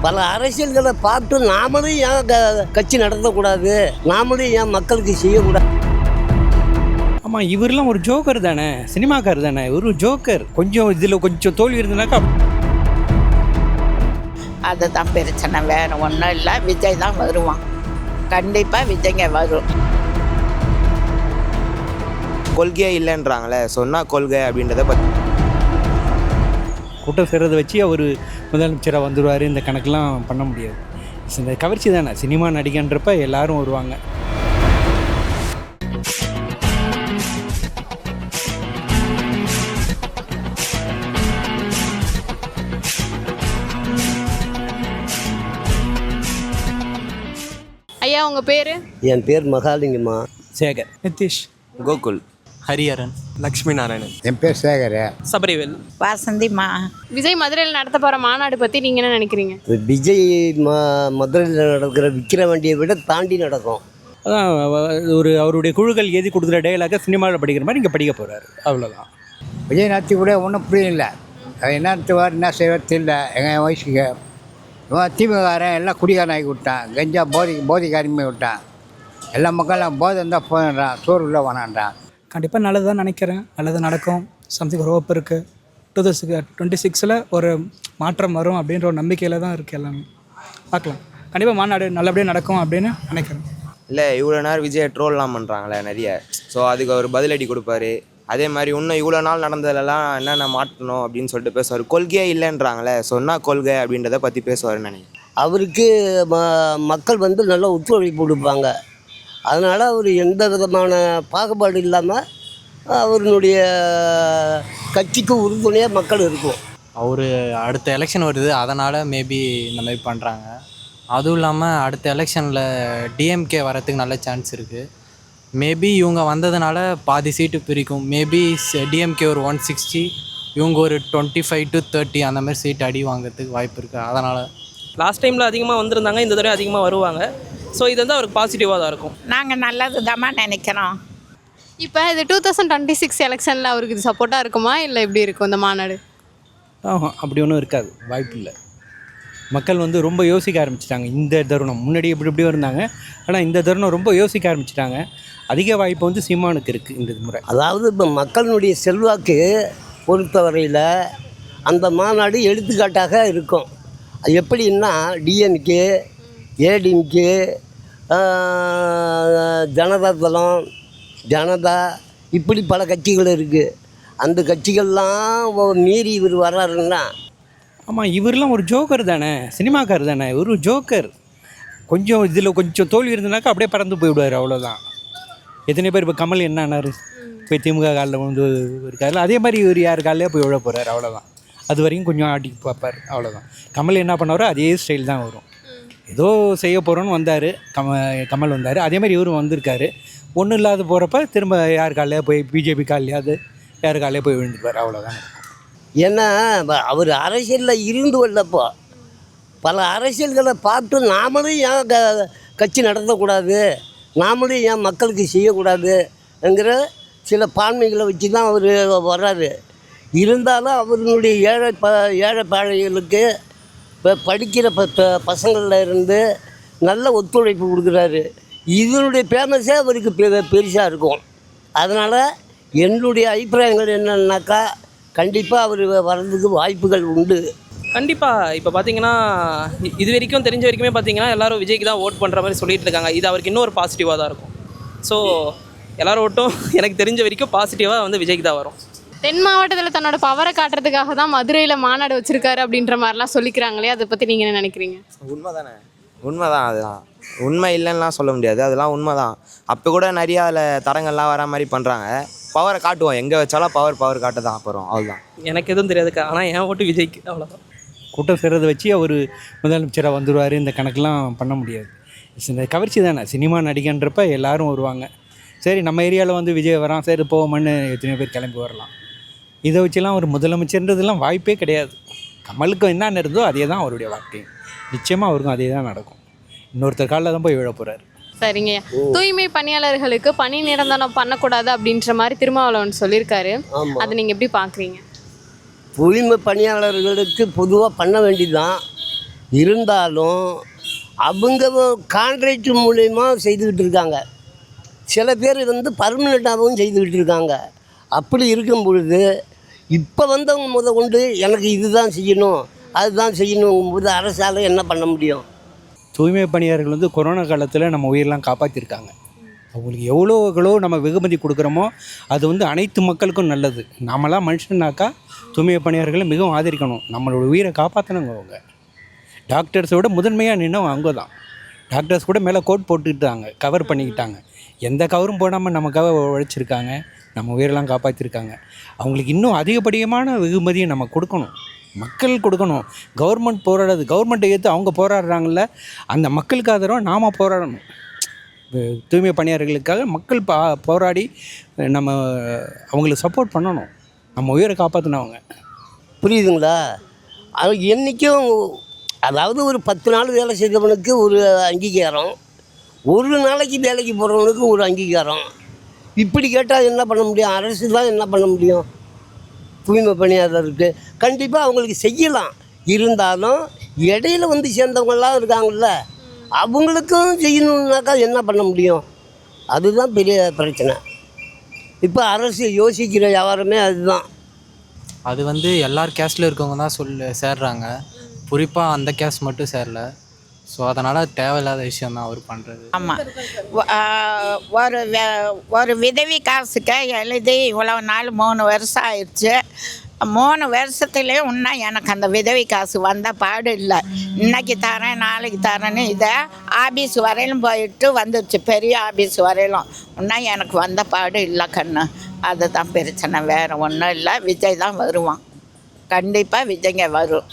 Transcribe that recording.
பல அரசியல்களை பார்த்து நாமளும் ஏன் கட்சி நடத்தக்கூடாது, நாமளும் ஏன் மக்களுக்கு செய்யக்கூடாது? ஆமாம், இவரெல்லாம் ஒரு ஜோக்கர் தானே, சினிமாக்கார் தானே, ஒரு ஜோக்கர். கொஞ்சம் இதில் கொஞ்சம் தோல்வி இருந்தனாக்கா அதுதான் பிரச்சனை, வேறு ஒன்றும் இல்லை. விஜய் தான் வருவான், கண்டிப்பாக விஜய்ங்க வரும். கொள்கையே இல்லைன்றாங்களே, சொன்னால் கொள்கை அப்படின்றத பற்றி கூட்டம் சேர்றதை வச்சு அவர் முதலமைச்சராக வந்துடுவார், இந்த கணக்கெலாம் பண்ண முடியாது. இந்த கவர்ச்சி தானே, சினிமா நடிகன்றப்ப எல்லாரும் வருவாங்க. ஐயா உங்கள் பேர்? என் பேர் மகாலிங்கம்மா. சேகர், நிதிஷ், கோகுல், ஹரிஹரன், லக்ஷ்மி நாராயணன். என் பேர் சேகர். சபரிவேல். வாசந்திமா. விஜய் மதுரையில் நடத்த போகிற மாநாடு பற்றி நீங்கள் என்ன நினைக்கிறீங்க? விஜய் மதுரையில் நடக்கிற விற்கிற வண்டியை விட தாண்டி நடக்கும். அதான் ஒரு அவருடைய குழுக்கள் எழுதி கொடுக்குற டயலாக சினிமாவில் படிக்கிற மாதிரி இங்கே படிக்க போகிறாரு, அவ்வளோதான். விஜய் நாத்தி கூட ஒன்றும் புரியல, அது என்ன நடத்துவார் என்ன செய்வார் தெரியல. எங்கள் வயசுக்கு இவன் திமுககாரன் எல்லாம் குடிகாரன் ஆகி விட்டான், கஞ்சா போதைக்காரமே விட்டான். எல்லா மக்களும் போதை இருந்தால் போயிடுறான், சோறு உள்ள வேணான்றான். கண்டிப்பாக நல்லதாக நினைக்கிறேன், நல்லது நடக்கும். சம்திங் ஒரு ஹோப் இருக்குது. 2026 ஒரு மாற்றம் வரும் அப்படின்ற ஒரு நம்பிக்கையில் தான் இருக்குது எல்லாமே. பார்க்கலாம், கண்டிப்பாக மாநாடு நல்லபடியாக நடக்கும் அப்படின்னு நினைக்கிறேன். இல்லை, இவ்வளோ நேரம் விஜயை ட்ரோல்லாம் பண்ணுறாங்களே நிறைய, ஸோ அதுக்கு அவர் பதிலடி கொடுப்பாரு. அதே மாதிரி இன்னும் இவ்வளோ நாள் நடந்ததெல்லாம் என்னென்ன மாற்றணும் அப்படின்னு சொல்லிட்டு பேசுவார். கொள்கையே இல்லைன்றாங்களே, சொன்னால் கொள்கை அப்படின்றத பற்றி பேசுவார்னு நினைக்கிறேன். அவருக்கு மக்கள் வந்து நல்லா ஒத்துழைப்பு கொடுப்பாங்க. அதனால் அவர் எந்த விதமான பாகுபாடு இல்லாமல் அவருடைய கட்சிக்கு உறுதுணையாக மக்கள் இருக்கும். அவர் அடுத்த எலெக்ஷன் வருது, அதனால் மேபி இந்த மாதிரி பண்ணுறாங்க. அதுவும் இல்லாமல் அடுத்த எலெக்ஷனில் டிஎம்கே வரத்துக்கு நல்ல சான்ஸ் இருக்குது. மேபி இவங்க வந்ததுனால பாதி சீட்டு பிரிக்கும். மேபி டிஎம்கே ஒரு 160, இவங்க ஒரு 25 to 30 அந்த மாதிரி சீட்டு அடி வாங்கிறதுக்கு வாய்ப்பு இருக்குது. அதனால் லாஸ்ட் டைமில் அதிகமாக வந்திருந்தாங்க, இந்த தடவை அதிகமாக வருவாங்க. ஸோ இது வந்து அவருக்கு பாசிட்டிவாக தான் இருக்கும். நாங்கள் நல்லது தாம்மா நினைக்கிறோம். இப்போ இது 2026 எலெக்ஷனில் அவருக்கு இது சப்போர்ட்டாக இருக்குமா, இல்லை எப்படி இருக்கும் இந்த மாநாடு? அப்படி ஒன்றும் இருக்காது, வாய்ப்பு இல்லை. மக்கள் வந்து ரொம்ப யோசிக்க ஆரம்பிச்சிட்டாங்க இந்த தருணம். முன்னாடி இப்படி இருந்தாங்க, ஆனால் இந்த தருணம் ரொம்ப யோசிக்க ஆரம்பிச்சிட்டாங்க. அதிக வாய்ப்பு வந்து சீமானுக்கு இருக்குது இந்த முறை. அதாவது இப்போ மக்களுடைய செல்வாக்கு பொறுத்தவரையில் அந்த மாநாடு எடுத்துக்காட்டாக இருக்கும். எப்படின்னா டிஎம்கே, ஏடிஎம்கே, ஜனதாதளம், ஜனதா, இப்படி பல கட்சிகள் இருக்குது. அந்த கட்சிகள்லாம் மீறி இவர் வர்றாருன்னா. ஆமாம், இவரெல்லாம் ஒரு ஜோக்கர் தானே, சினிமாக்கார் தானே, ஒரு ஜோக்கர். கொஞ்சம் இதில் கொஞ்சம் தோல்வி இருந்தனாக்கா அப்படியே பறந்து போய்விடுவார், அவ்வளோதான். எத்தனை பேர் இப்போ கமல் என்ன ஆனார், போய் திமுக காலில் வந்து இருக்காரு, அதே மாதிரி இவர் யார் காலையே போய் விழ போகிறார், அவ்வளோதான். அது வரைக்கும் கொஞ்சம் ஆடி பார்ப்பார், அவ்வளோதான். கமல் என்ன பண்ணாரோ அதே ஸ்டைல் தான் வரும். ஏதோ செய்ய போகிறோன்னு வந்தார், கமல் வந்தார், அதே மாதிரி இவரும் வந்திருக்காரு. ஒன்றும் இல்லாத போகிறப்ப திரும்ப யார் காலையே போய் பிஜேபி காலையாவது யார் காலையே போய் விழுந்துருப்பார், அவ்வளோதான். ஏன்னா அவர் அரசியலில் இருந்து வரலப்போ பல அரசியல்களை பார்த்து நாமளும் ஏன் கட்சி நடத்தக்கூடாது, நாமளும் ஏன் மக்களுக்கு செய்யக்கூடாதுங்கிற சில பான்மைகளை வச்சு தான் அவர் வர்றாரு. இருந்தாலும் அவர்களுடைய ஏழை பாழைகளுக்கு இப்போ படிக்கிற பசங்களில் இருந்து நல்ல ஒத்துழைப்பு கொடுக்குறாரு. இதனுடைய ஃபேமஸே அவருக்கு பெருசாக இருக்கும். அதனால் என்னுடைய அபிப்பிராயங்கள் என்னன்னாக்கா, கண்டிப்பாக அவர் வர்றதுக்கு வாய்ப்புகள் உண்டு. கண்டிப்பாக இப்போ பார்த்தீங்கன்னா இது வரைக்கும் தெரிஞ்ச வரைக்குமே பார்த்தீங்கன்னா எல்லோரும் விஜய்க்கு தான் ஓட் பண்ணுற மாதிரி சொல்லிட்டு இருக்காங்க. இது அவருக்கு இன்னொரு பாசிட்டிவாக தான் இருக்கும். ஸோ எல்லோரும் ஓட்டும் எனக்கு தெரிஞ்ச வரைக்கும் பாசிட்டிவாக வந்து விஜய்க்கு தான் வரும். தென் மாவட்டத்தில் தன்னோட பவரை காட்டுறதுக்காக தான் மதுரையில் மாநாடு வச்சுருக்காரு அப்படின்ற மாதிரிலாம் சொல்லிக்கிறாங்களே, அதை பற்றி நீங்கள் என்ன நினைக்கிறீங்க? உண்மை தானே, உண்மை தான். அதெல்லாம் உண்மை இல்லைன்னுலாம் சொல்ல முடியாது, அதெல்லாம் உண்மை தான். அப்போ கூட நிறையா அதில் தரங்கள்லாம் வர மாதிரி பண்ணுறாங்க. பவரை காட்டுவோம், எங்கே வச்சாலும் பவர் காட்ட தான் அப்புறம், அவ்வளோதான். எனக்கு எதுவும் தெரியாதுக்கா, ஆனால் என் ஓட்டு விஜய்க்கு, அவ்வளோதான். கூட்டம் சேர்றதை வச்சு அவர் முதலமைச்சராக வந்துடுவார், இந்த கணக்கெலாம் பண்ண முடியாது. இந்த கவர்ச்சி தானே, சினிமா நடிகன்றப்ப எல்லாரும் வருவாங்க. சரி, நம்ம ஏரியாவில் வந்து விஜய் வரான், சரி போவோம்னு எத்தனையோ பேர் கிளம்பி வரலாம். இதை வச்சுலாம் ஒரு முதலமைச்சர்ன்றதுலாம் வாய்ப்பே கிடையாது. கமலுக்கு என்ன இருந்தோ அதே தான் அவருடைய வாழ்க்கை. நிச்சயமாக அவருக்கும் அதே தான் நடக்கும். இன்னொருத்தர் காலில் தான் போய் விழ போகிறாரு. சரிங்க. தூய்மை பணியாளர்களுக்கு பணி நிரந்தரம் பண்ணக்கூடாது அப்படின்ற மாதிரி திருமாவளவன் சொல்லியிருக்காரு. அதை நீங்கள் எப்படி பார்க்குறீங்க? தூய்மை பணியாளர்களுக்கு பொதுவாக பண்ண வேண்டியதுதான். இருந்தாலும் அவங்க கான்ட்ராக்ட் மூலயமா செய்துக்கிட்டு இருக்காங்க. சில பேர் வந்து பர்மனெண்ட்டாகவும் செய்துக்கிட்டு இருக்காங்க. அப்படி இருக்கும் பொழுது இப்போ வந்தவங்க கொண்டு எனக்கு இதுதான் செய்யணும் அதுதான் செய்யணுங்கும்போது அரசால் என்ன பண்ண முடியும்? தூய்மை பணியாளர்கள் வந்து கொரோனா காலத்தில் நம்ம உயிரெலாம் காப்பாற்றிருக்காங்க. அவங்களுக்கு எவ்வளோ நம்ம வெகுமதி கொடுக்குறோமோ அது வந்து அனைத்து மக்களுக்கும் நல்லது. நாமெல்லாம் மனுஷனாக்கா தூய்மை பணியாளர்களை மிகவும் ஆதரிக்கணும். நம்மளோட உயிரை காப்பாற்றினவங்க அவங்க. டாக்டர்ஸோட முதன்மையாக நின்னவங்க அவங்க தான். டாக்டர்ஸ் கூட மேலே கோட் போட்டுக்கிட்டாங்க, கவர் பண்ணிக்கிட்டாங்க. எந்த கவரும் போடாமல் நமக்காக உழைச்சிருக்காங்க, நம்ம உயிரெல்லாம் காப்பாற்றிருக்காங்க. அவங்களுக்கு இன்னும் அதிகப்படியான வெகுமதியை நம்ம கொடுக்கணும், மக்கள் கொடுக்கணும். கவர்மெண்ட் போராடாது, கவர்மெண்ட்டை ஏற்று அவங்க போராடுறாங்கல்ல, அந்த மக்களுக்கு ஆதரவாக நாம் போராடணும். தூய்மை பணியாளர்களுக்காக மக்கள் போராடி நம்ம அவங்களுக்கு சப்போர்ட் பண்ணணும். நம்ம உயிரை காப்பாற்றினவங்க. புரியுதுங்களா? அது என்றைக்கும் அதாவது ஒரு 10 நாள் வேலை செய்தவனுக்கு ஒரு அங்கீகாரம், ஒரு நாளைக்கு வேலைக்கு போகிறவனுக்கு ஒரு அங்கீகாரம். இப்படி கேட்டால் என்ன பண்ண முடியும்? அரசு தான் என்ன பண்ண முடியும்? தூய்மை பணியாளருக்கு கண்டிப்பாக அவங்களுக்கு செய்யலாம். இருந்தாலும் இடையில வந்து சேர்ந்தவங்கெல்லாம் இருக்காங்கள்ல, அவங்களுக்கும் செய்யணுன்னாக்கா என்ன பண்ண முடியும்? அதுதான் பெரிய பிரச்சனை. இப்போ அரசு யோசிக்கிற வியாபாரமே அதுதான். அது வந்து எல்லார் கேஸ்டில் இருக்கவங்க தான் சேர்றாங்க. குறிப்பாக அந்த கேஸ்ட் மட்டும் சேரல. ஸோ அதனால் தேவையில்லாத விஷயம் தான் அவர் பண்ணுறது. ஆமாம், ஒரு விதவி காசுக்கு எழுதி இவ்வளோ நாள் 3 வருஷம் ஆயிடுச்சு. 3 வருஷத்துலேயே இன்னும் எனக்கு அந்த விதவி காசு வந்த பாடு இல்லை. இன்னைக்கு தரேன் நாளைக்கு தரேன்னு இதை ஆபீஸ் வரையிலும் போயிட்டு வந்துடுச்சு, பெரிய ஆபீஸ் வரையிலும். இன்னும் எனக்கு வந்த பாடு இல்லை கண்ணு. அதுதான் பிரச்சனை, வேறு ஒன்றும் இல்லை. விஜய் தான் வருவான், கண்டிப்பாக விஜய்ங்க வரும்.